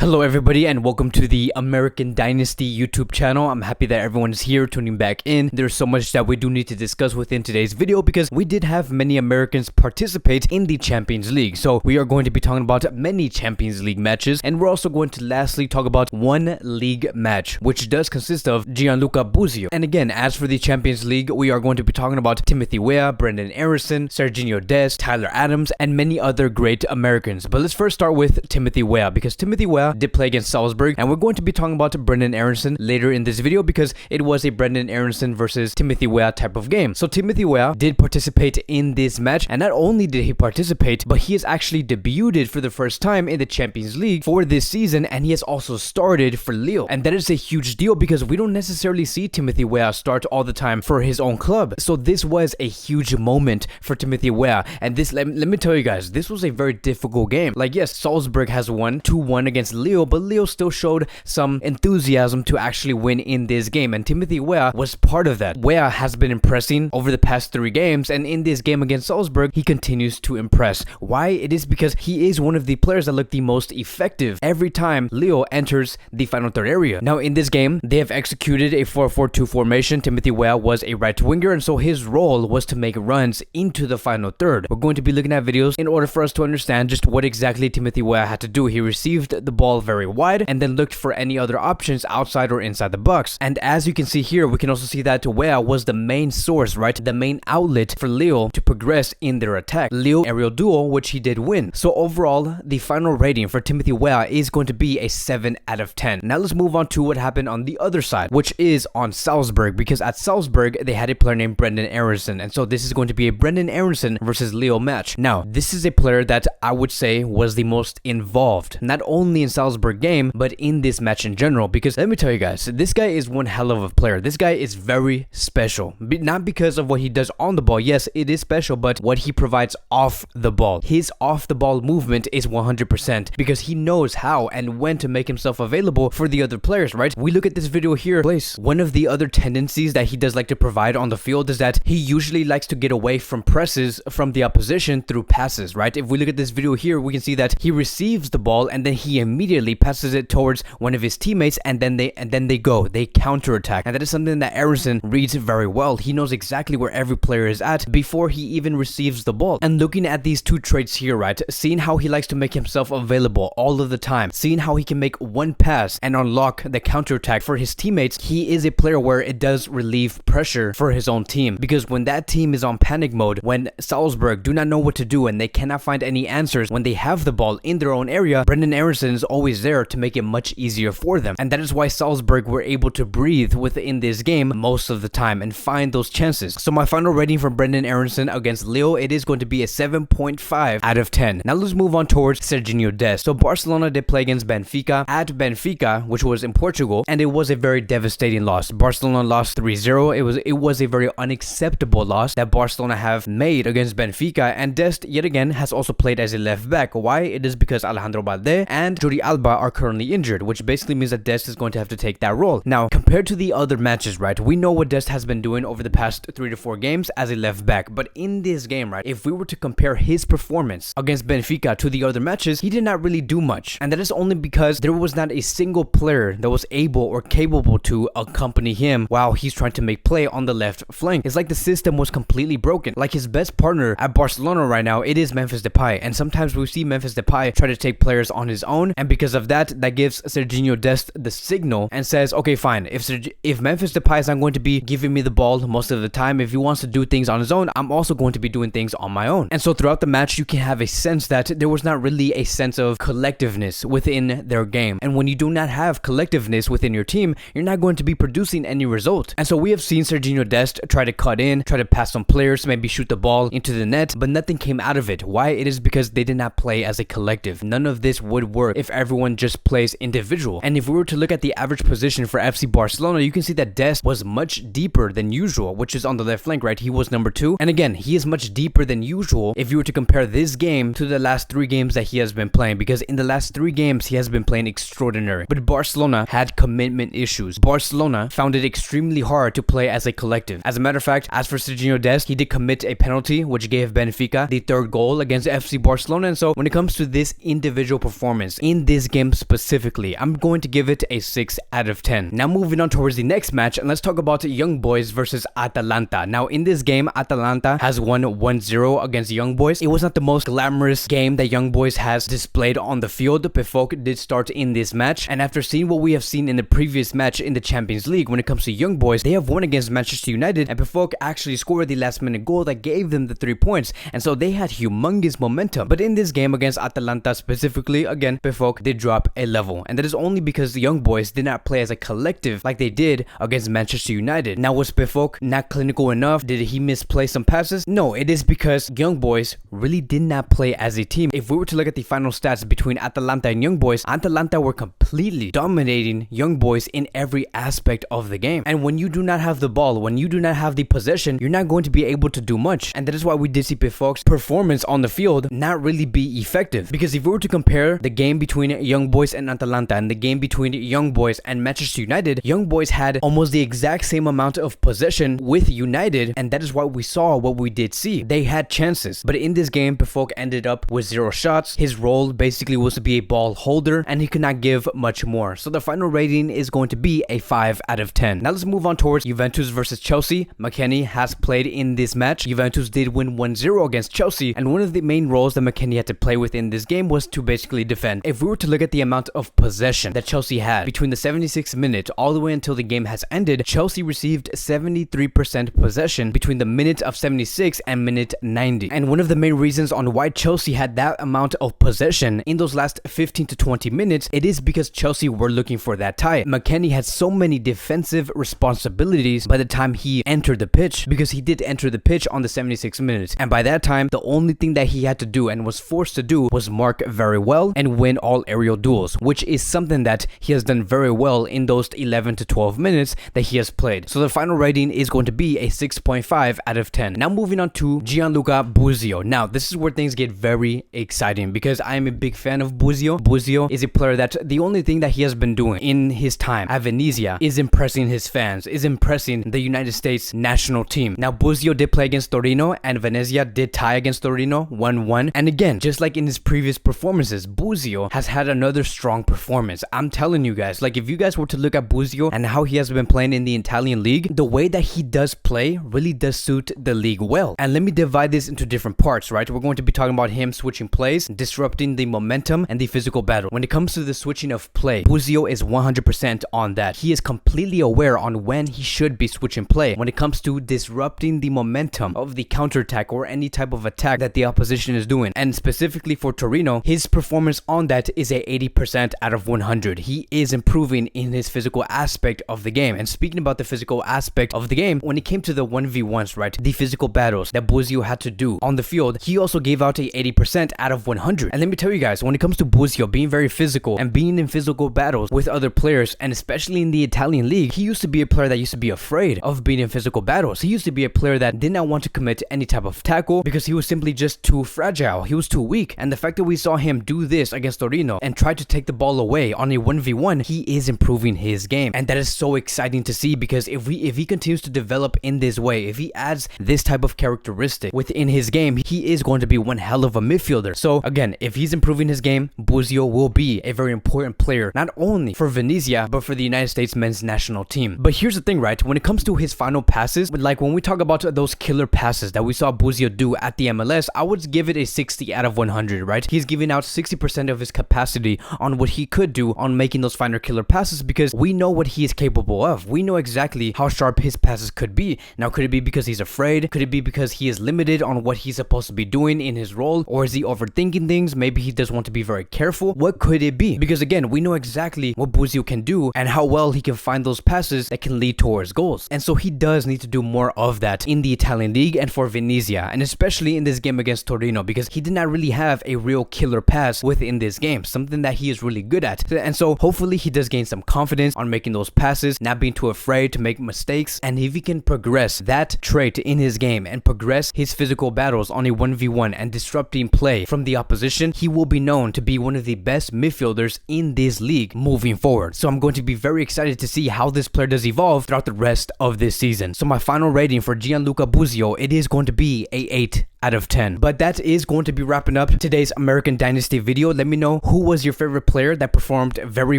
Hello everybody and welcome to the American Dynasty YouTube channel. I'm happy that everyone is here tuning back in. There's so much that we do need to discuss within today's video because we did have many Americans participate in the Champions League. So we are going to be talking about many Champions League matches, and we're also going to lastly talk about one league match, which does consist of Gianluca Busio. And again, as for the Champions League, we are going to be talking about Timothy Weah, Weah Aaronson, Sergio Busio, Tyler Adams, and many other great Americans. But let's first start with Timothy Weah, because Timothy Weah did play against Salzburg, and we're going to be talking about Weah Aaronson later in this video because it was a Weah Aaronson versus Timothy Weah type of game. So Timothy Weah did participate in this match, and not only did he participate, but he has actually debuted for the first time in the Champions League for this season, and he has also started for Lille. And that is a huge deal because we don't necessarily see Timothy Weah start all the time for his own club. So this was a huge moment for Timothy Weah, and this, let me tell you guys, this was a very difficult game. Like, yes, Salzburg has won 2-1 against Lille, but Lille still showed some enthusiasm to actually win in this game, and Timothy Weah was part of that. Weah has been impressing over the past 3 games, and in this game against Salzburg, he continues to impress. Why? It is because he is one of the players that look the most effective every time Lille enters the final third area. Now, in this game, they have executed a 4-4-2 formation. Timothy Weah was a right winger, and so his role was to make runs into the final third. We're going to be looking at videos in order for us to understand just what exactly Timothy Weah had to do. He received the ball very wide and then looked for any other options outside or inside the box. And as you can see here, we can also see that Weah was the main source, right? The main outlet for Lille to progress in their attack. Lille aerial duel, which he did win. So overall, the final rating for Timothy Weah is going to be a 7 out of 10. Now let's move on to what happened on the other side, which is on Salzburg, because at Salzburg, they had a player named Weah Aaronson. And so this is going to be a Weah Aaronson versus Lille match. Now, this is a player that I would say was the most involved, not only in Salzburg game, but in this match in general, because let me tell you guys, this guy is one hell of a player. This guy is very special, not because of what he does on the ball. Yes, it is special, but what he provides off the ball. His off the ball movement is 100% because he knows how and when to make himself available for the other players, right? We look at this video here. One of the other tendencies that he does like to provide on the field is that he usually likes to get away from presses from the opposition through passes, right? If we look at this video here, we can see that he receives the ball and then he immediately passes it towards one of his teammates, and then they counterattack. And that is something that Aaronson reads very well. He knows exactly where every player is at before he even receives the ball. And looking at these two traits here, right, seeing how he likes to make himself available all of the time, seeing how he can make one pass and unlock the counterattack for his teammates, he is a player where it does relieve pressure for his own team, because when that team is on panic mode, when Salzburg do not know what to do and they cannot find any answers when they have the ball in their own area, Weah Aaronson is always there to make it much easier for them. And that is why Salzburg were able to breathe within this game most of the time and find those chances. So my final rating for Weah Aaronson against Lille, it is going to be a 7.5 out of 10. Now let's move on towards Sergio Busio. So Barcelona did play against Benfica at Benfica, which was in Portugal, and it was a very devastating loss. Barcelona lost 3-0. It was a very unacceptable loss that Barcelona have made against Benfica, and Dest yet again has also played as a left back. Why? It is because Alejandro Balde and Jordi Alba are currently injured, which basically means that Dest is going to have to take that role. Now, compared to the other matches, right, we know what Dest has been doing over the past 3 to 4 games as a left back, but in this game, right, if we were to compare his performance against Benfica to the other matches, he did not really do much, and that is only because there was not a single player that was able or capable to accompany him while he's trying to make play on the left flank. It's like the system was completely broken. Like, his best partner at Barcelona right now, it is Memphis Depay, and sometimes we see Memphis Depay try to take players on his own, and because of that gives Sergio Dest the signal and says, okay, fine, if Memphis Depay is not going to be giving me the ball most of the time, if he wants to do things on his own, I'm also going to be doing things on my own. And so throughout the match, you can have a sense that there was not really a sense of collectiveness within their game. And when you do not have collectiveness within your team, you're not going to be producing any result. And so we have seen Sergio Dest try to cut in, try to pass some players, maybe shoot the ball into the net, but nothing came out of it. Why? It is because they did not play as a collective. None of this would work if everyone just plays individual. And if we were to look at the average position for FC Barcelona, you can see that Dest was much deeper than usual, which is on the left flank, right? He was number 2. And again, he is much deeper than usual if you were to compare this game to the last 3 games that he has been playing, because in the last 3 games, he has been playing extraordinary. But Barcelona had commitment issues. Barcelona found it extremely hard to play as a collective. As a matter of fact, as for Sergio Dest, he did commit a penalty, which gave Benfica the 3rd goal against FC Barcelona. And so when it comes to this individual performance in this game specifically, I'm going to give it a 6 out of 10. Now moving on towards the next match, and let's talk about Young Boys versus Atalanta. Now in this game, Atalanta has won 1-0 against Young Boys. It was not the most glamorous game that Young Boys has displayed on the field. PFOC did start in this match, and after seeing what we have seen in the previous match in the Champions League, when it comes to Young Boys, they have won against Manchester United, and PFOC actually scored the last minute goal that gave them the 3 points, and so they had humongous momentum. But in this game against Atalanta specifically, again, PFOC did drop a level, and that is only because the Young Boys did not play as a collective like they did against Manchester United. Now, was PFOC not clinical enough? Did he misplay some passes? No, it is because Young Boys really did not play as a team. If we were to look at the final stats between Atalanta and Young Boys, Atalanta were completely dominating Young Boys in every aspect of the game. And when you do not have the ball, when you do not have the possession, you're not going to be able to do much. And that is why we did see PFOC's performance on the field not really be effective. Because if we were to compare the game between Young Boys and Atalanta and the game between Young Boys and Manchester United, Young Boys had almost the exact same amount of possession with United, and that is why we saw what we did see. They had chances, but in this game, PFOC ended up with 0 shots. His role basically was to be a ball holder, and he could not give much more. So the final rating is going to be a 5 out of 10. Now let's move on towards Juventus versus Chelsea. Mckennie has played in this match. Juventus did win 1-0 against Chelsea, and one of the main roles that Mckennie had to play with in this game was to basically defend. If we were to look at the amount of possession that Chelsea had between the 76th minute all the way until the game has ended, Chelsea received 73% possession between the minute of 76 and minute 90. And one of the main reasons on why Chelsea had that amount of possession in those last 15 to 20 minutes, it is because Chelsea were looking for that tie. Mckennie had so many defensive responsibilities by the time he entered the pitch, because he did enter the pitch on the 76th minute. And by that time, the only thing that he had to do and was forced to do was mark very well and win all aerial duels, which is something that he has done very well in those 11 to 12 minutes that he has played. So the final rating is going to be a 6.5 out of 10. Now moving on to Gianluca Busio. Now this is where things get very exciting, because I am a big fan of Busio. Busio is a player that the only thing that he has been doing in his time at Venezia is impressing his fans, is impressing the United States national team. Now Busio did play against Torino, and Venezia did tie against Torino 1-1. And again, just like in his previous performances, Busio has had another strong performance. I'm telling you guys, like if you guys were to look at Busio and how he has been playing in the Italian league, the way that he does play really does suit the league well. And let me divide this into different parts, right? We're going to be talking about him switching plays, disrupting the momentum and the physical battle. When it comes to the switching of play, Busio is 100% on that. He is completely aware on when he should be switching play. When it comes to disrupting the momentum of the counterattack or any type of attack that the opposition is doing. And specifically for Torino, his performance on that is a 80% out of 100. He is improving in his physical aspect of the game. And speaking about the physical aspect of the game, when it came to the 1v1s, right, the physical battles that Busio had to do on the field, he also gave out a 80% out of 100. And let me tell you guys, when it comes to Busio being very physical and being in physical battles with other players, and especially in the Italian league, he used to be a player that used to be afraid of being in physical battles. He used to be a player that did not want to commit any type of tackle because he was simply just too fragile. He was too weak. And the fact that we saw him do this against Torino and try to take the ball away on a 1v1, he is improving his game. And that is so exciting to see, because if he continues to develop in this way, if he adds this type of characteristic within his game, he is going to be one hell of a midfielder. So again, if he's improving his game, Busio will be a very important player, not only for Venezia, but for the United States men's national team. But here's the thing, right? When it comes to his final passes, like when we talk about those killer passes that we saw Busio do at the MLS, I would give it a 60 out of 100, right? He's giving out 60% of his capacity on what he could do on making those final killer passes, because we know what he is capable of. We know exactly how sharp his passes could be. Now, could it be because he's afraid? Could it be because he is limited on what he's supposed to be doing in his role? Or is he overthinking things? Maybe he does want to be very careful. What could it be? Because again, we know exactly what Busio can do and how well he can find those passes that can lead towards goals. And so he does need to do more of that in the Italian league and for Venezia, and especially in this game against Torino, because he did not really have a real killer pass within this game, something that he is really good at. And so hopefully he does gain some confidence on making those passes, not being too afraid to make mistakes. And if he can progress that trait in his game and progress his physical battles on a 1v1 and disrupting play from the opposition, he will be known to be one of the best midfielders in this league moving forward. So I'm going to be very excited to see how this player does evolve throughout the rest of this season. So my final rating for Gianluca Busio, it is going to be a 8 out of 10. But that is going to be wrapping up today's American Dynasty video. Let me know who was your favorite player that performed very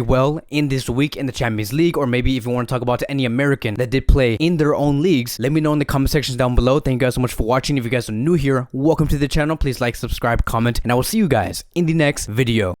well in this week in the Champions League, or maybe if you want to talk about any American that did play in their own leagues, let me know in the comment sections down below. Thank you guys so much for watching. If you guys are new here, welcome to the channel. Please like, subscribe, comment, and I will see you guys in the next video.